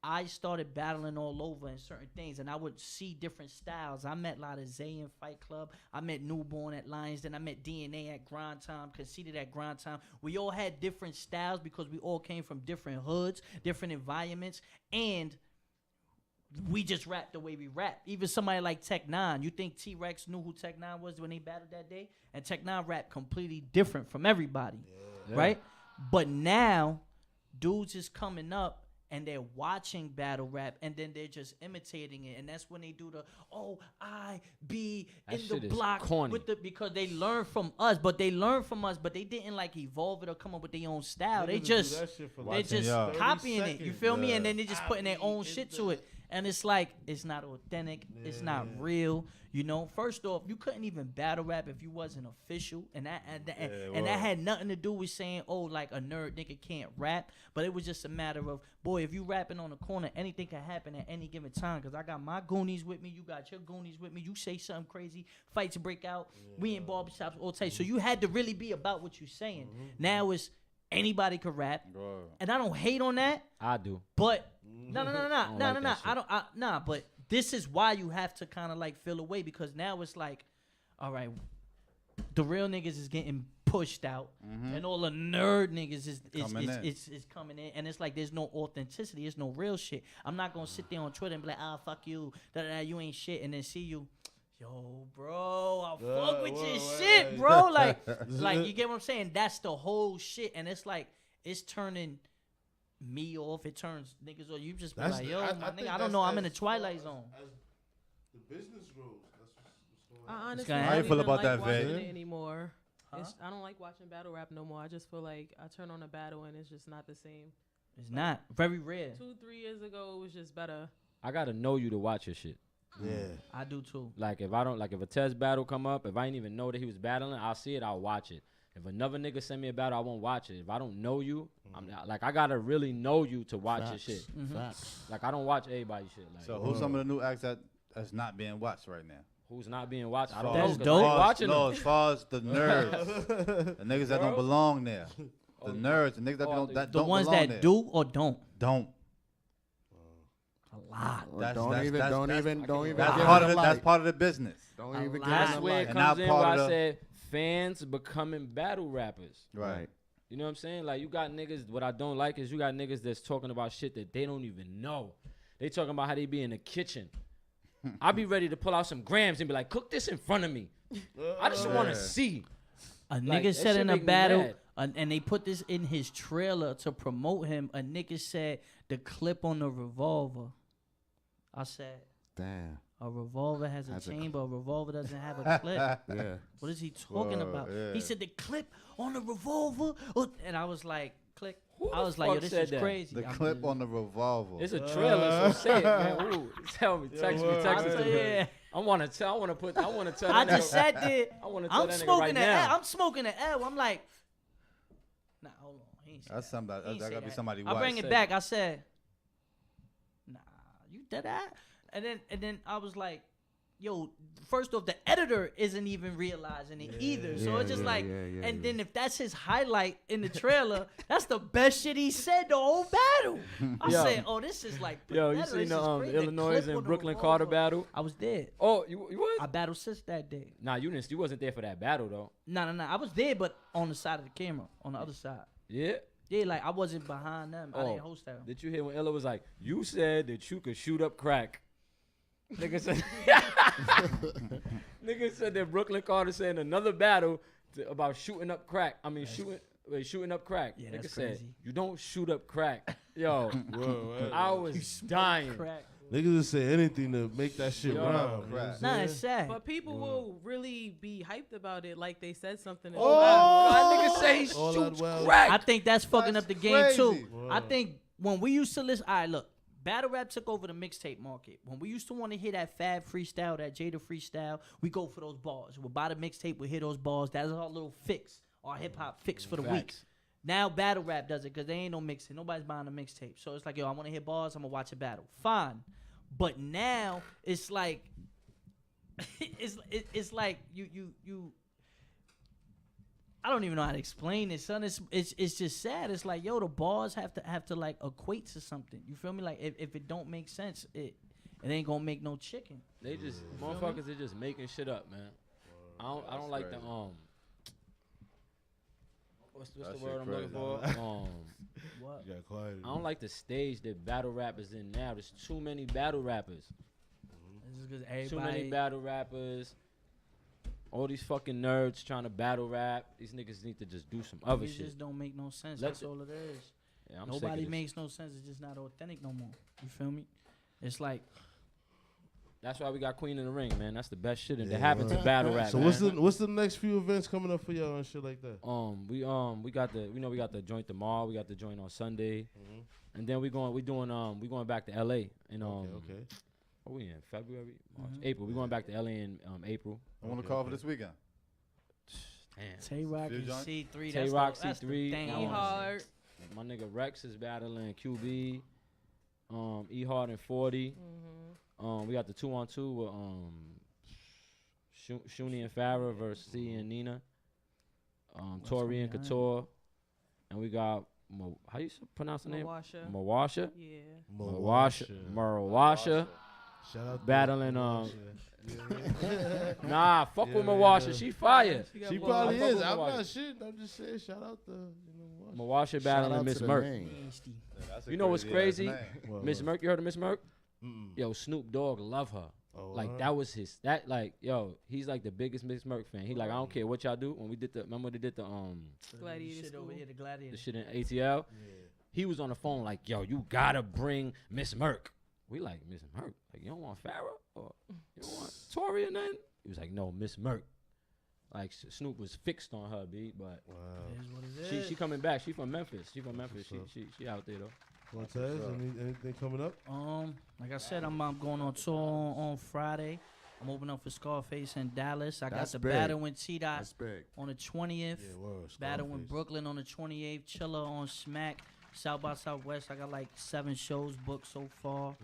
I started battling all over in certain things, and I would see different styles. I met a lot of Zay in Fight Club. I met Newborn at Lions. Then I met DNA at Grind Time, Conceited at Grind Time. We all had different styles because we all came from different hoods, different environments, and we just rap the way we rap. Even somebody like Tech Nine. You think T-Rex knew who Tech Nine was when they battled that day? And Tech Nine rap completely different from everybody, right? But now, dudes is coming up and they're watching battle rap and then they're just imitating it. And that's when they do the, I be That in shit the is block corny. because they learn from us, but they didn't like evolve it or come up with their own style. They just copying it. You feel me? And then they just putting their own shit to it. And it's like, it's not authentic. Yeah. It's not real. You know, first off, you couldn't even battle rap if you wasn't official. And that had nothing to do with saying, like a nerd nigga can't rap. But it was just a matter of, boy, if you rapping on the corner, anything can happen at any given time. Because I got my goonies with me. You got your goonies with me. You say something crazy. Fights break out. We in barbershops all day. So you had to really be about what you're saying. Now it's anybody could rap. And I don't hate on that. I do. But no. But this is why you have to kind of like feel away, because now it's like, all right, the real niggas is getting pushed out, and all the nerd niggas is coming in, and it's like there's no authenticity, there's no real shit. I'm not gonna sit there on Twitter and be like, fuck you, you ain't shit, and then see you, yo, bro, I fuck with your shit, bro, like you get what I'm saying? That's the whole shit, and it's like it's turning me off, it turns niggas off. You just be like, yo, my nigga, I don't know, I'm in the twilight zone. As the business grows, that's what's going on. I honestly How don't you feel even about like that, watching Vay? it anymore. Huh? I don't like watching battle rap no more. I just feel like I turn on a battle and it's just not the same. It's not very rare. 2-3 years ago, it was just better. I gotta know you to watch your shit. Yeah. I do too. Like if a Tez battle come up, if I didn't even know that he was battling, I'll see it, I'll watch it. If another nigga send me a battle, I won't watch it. If I don't know you, I gotta really know you to watch your shit. Facts. Like I don't watch everybody's shit. Like, So who's some of the new acts that's not being watched right now? who's not being watched? I don't That's know. 'Cause dope. I ain't watching No, them. as far as the nerds, the niggas that don't belong there. The nerds, the niggas that don't The don't ones belong that there. do or don't. Don't. A lot. That's- Don't that's- even that's- give That's him part the of it. light. That's part of the business. Don't A even give lot. him That's the where light. it And comes not in part where I of the- said fans becoming battle rappers. Right. You know what I'm saying? Like, you got niggas, what I don't like is you got niggas that's talking about shit that they don't even know. They talking about how they be in the kitchen. I be ready to pull out some grams and be like, cook this in front of me. I just want to see. A Like, nigga that said shit in a make me battle, mad. and they put this in his trailer to promote him. A nigga said the clip on the revolver. I said, Damn. a revolver has a Has a chamber. A revolver doesn't have a clip. Yeah. What is he talking Whoa, about? yeah. He said the clip on the revolver. And I was like, click. Who I the was like, yo, fuck this said is that? crazy. The I'm clip just- on the revolver. It's a trailer, so say it, man. Ooh, tell me, text I it to me. said, I want to tell I that just nigga. sat there. I want to tell I'm that nigga smoking right the L. now. I'm smoking the L. I'm like, nah, hold on. He ain't say That's that. somebody. He ain't That say gotta be that. somebody I white. bring it back. I said, nah, you did that? And then I was like, yo, first off, the editor isn't even realizing it either. So it's just like, and then if that's his highlight in the trailer, that's the best shit he said the whole battle. I Yo. said, oh, this is like, Yo, you this seen is the crazy. Illinois clip and on the Brooklyn revolver. Carter battle? I was there. Oh, you was? I battled sis that day. Nah, you didn't. You wasn't there for that battle though. No. I was there, but on the side of the camera, on the other side. Yeah. Yeah, like I wasn't behind them. I Oh. didn't host them. Did you hear when Ella was like, "You said that you could shoot up crack"? Nigga said. Nigga said that Brooklyn Carter said in another battle about shooting up crack. I mean, shooting up crack. Yeah, Nigga that's said, crazy. "You don't shoot up crack." Yo, I was dying. Crack. Niggas will say anything to make that shit Yo, rhyme. You know what crap. I'm Nah, saying? it's sad. But people will really be hyped about it, like they said something. Oh, My nigga say he all shoots that well. crack. I think that's fucking That's up the game too. crazy. I think when we used to listen, all right, look, battle rap took over the mixtape market. When we used to want to hear that Fab freestyle, that Jada freestyle, we go for those bars. We'll buy the mixtape, we'll hear those bars. That's our little fix, our hip hop fix for the week. Facts. Now battle rap does it because there ain't no mixing. Nobody's buying a mixtape. So it's like, yo, I want to hear bars. I'm gonna watch a battle. Fine, but now it's like, it's like you. I don't even know how to explain it, son. It's just sad. It's like, yo, the bars have to like equate to something. You feel me? Like if it don't make sense, it ain't gonna make no chicken. They just motherfuckers are just making shit up, man. I don't like the what's the That word shit I'm looking crazy. for? What? You got quiet. I don't like the stage that battle rappers in now. There's too many battle rappers. It's just 'cause Too many everybody. battle rappers. All these fucking nerds trying to battle rap. These niggas need to just do some other It shit. just don't make no sense. Let That's the- all it is. Yeah, I'm sick of Nobody this. makes no sense. It's just not authentic no more. You feel me? It's like That's why we got Queen in the Ring, man. That's the best shit that happened to battle rap. So man. what's the next few events coming up for y'all and shit like that? We got the joint tomorrow. We got the joint on Sunday, and then we going back to LA in Okay. What we in February, March, Mhm. April. We going back to LA in April. I want to call for this weekend. Damn. Tay Rock Few and joints? C3. Tay-Rock, That's the C3, thing I E wanna Hard. see. My nigga Rex is battling QB. E Hard and 40. We got the 2-on-2 with Shuni and Farrah versus C and Nina. Tori and behind? Couture. And we got how you pronounce the name? Mawasha. Mawasha. Yeah. Mawasha. Shout out to Battling Mawasha. Nah, fuck Yeah, with Mawasha. yeah. She fire. She got probably I fuck is. with I'm Mawasha. not shit. I'm just saying. Shout out to Mawasha. Mawasha Shout battling out Miss to the Merck. name. Nasty. Yeah, that's a You know what's crazy? ass name. Well, Miss Merck, you heard of Miss Merck? mm-mm. Yo, Snoop Dogg love her. Oh, Like wow. that was his he's like the biggest Miss Merck fan. He like, I don't care what y'all do. When we did remember they did the Gladiator Shit over School. here, the Gladiator. the shit in ATL. He was on the phone like, yo, you gotta bring Miss Merck. We like Miss Merck. Like, you don't want Farrah or you don't want Tori or nothing? He was like, no, Miss Merck. Like Snoop was fixed on her, B, but Wow. It is what it is. she coming back. She from Memphis. She from Memphis. what's She out there though. Cortez, anything coming up? Like I said, I'm going on tour on Friday. I'm opening up for Scarface in Dallas. I got That's the big. battle with T-Dot That's big. on the 20th. Yeah, word. Battle in Scarface. Brooklyn on the 28th. Chiller on Smack. South by Southwest. I got like 7 shows booked so far.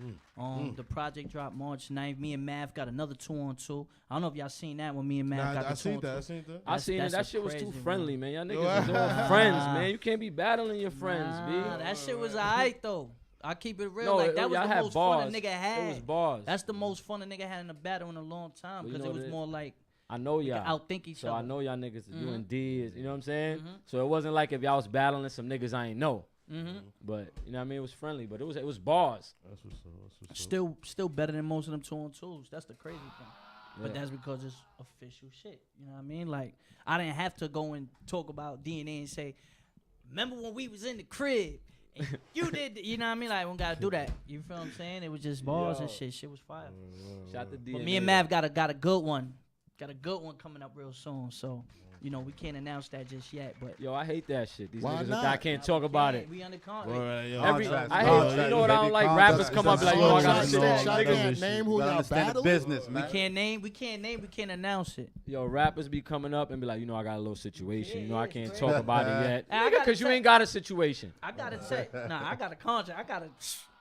The project dropped March 9th. Me and Mav got another 2-on-2. I don't know if y'all seen that when me and Mav Nah, got I the seen 2-on-2. that. I seen that. I seen it. that's That a shit was too crazy friendly, one. man. Y'all niggas is all friends, Nah. man. You can't be battling your friends, Nah, B. that shit was alright though. I keep it real. No, like that was y'all the had most bars. fun a nigga had. It was bars. That's the most fun a nigga had in a battle in a long time But you because know it was what it more like I know we could y'all. outthink each So other. I know y'all niggas, you Mhm. and D is, you know what I'm saying? Mhm. So it wasn't like if y'all was battling some niggas I ain't know. Mm-hmm. But you know what I mean? It was friendly, but it was bars. That's what's up. That's what's up. Still better than most of them 2-on-2s. That's the crazy thing. But Yeah. that's because it's official shit. You know what I mean? Like I didn't have to go and talk about DNA and say, remember when we was in the crib and you did, you know what I mean? Like we don't gotta do that. You feel what I'm saying? It was just bars and Yo. shit. Shit was fire. Shout to D. But me and Mav got a good one. Got a good one coming up real soon. So, you know, we can't announce that just yet. But Yo, I hate that shit. These Why niggas not? I can't talk about it. We under contract. Word, yo. Every, Contracts, I contracts, hate, you know what I don't baby, like? contracts. Rappers come up It's like, a yo, I song. got Shut shit. that- Shot niggas- can't name who y'all understand the battle. business, We man. can't announce it. Yo, rappers be coming up and be like, you know, I got a little situation. You know, I Yeah, can't yeah, talk about it yet. I Nigga, gotta because you say- ain't got a situation. I gotta say, I got a contract. I gotta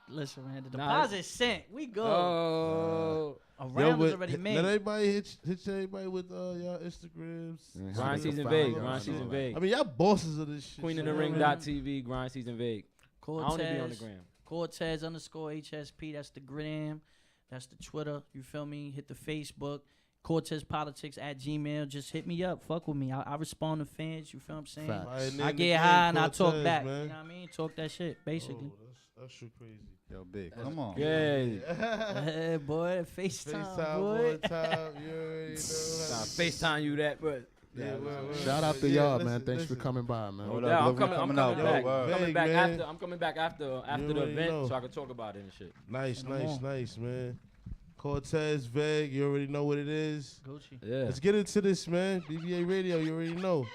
listen, man. The Nah, deposit sent. We good. Oh. A Yo, round is but already let made. everybody hit everybody with y'all Instagrams. Yeah, Grind so Season find Vague. y'all Grind and Season all that. Vague. I mean, y'all bosses of this shit. Queen in so the y'all Ring know. .tv. Grind Season Vague. I only be on the gram. Cortez _HSP. That's the gram. That's the Twitter. You feel me? Hit the Facebook. Cortez Politics @gmail. Just hit me up. Fuck with me. I respond to fans. You feel what I'm saying? Facts. Alright, name I the get game, high and I talk Cortez, back. man. You know what I mean? Talk that shit, basically. Oh, that's shit crazy. Yo, big. Come on. Yeah. Hey, boy, FaceTime, FaceTime boy. one time, you already know. Nah, FaceTime you that, but Yeah, word. Shout out to y'all, man. Thanks for coming by, man. Hold Yeah, up, I'm Lil, we coming out, back. bro. I'm coming Veg, back man. after. I'm coming back after the already event, know. so I can talk about it and shit. Nice, man. Cortez, Veg, you already know what it is. Gucci. Yeah. Let's get into this, man. BBA Radio, you already know.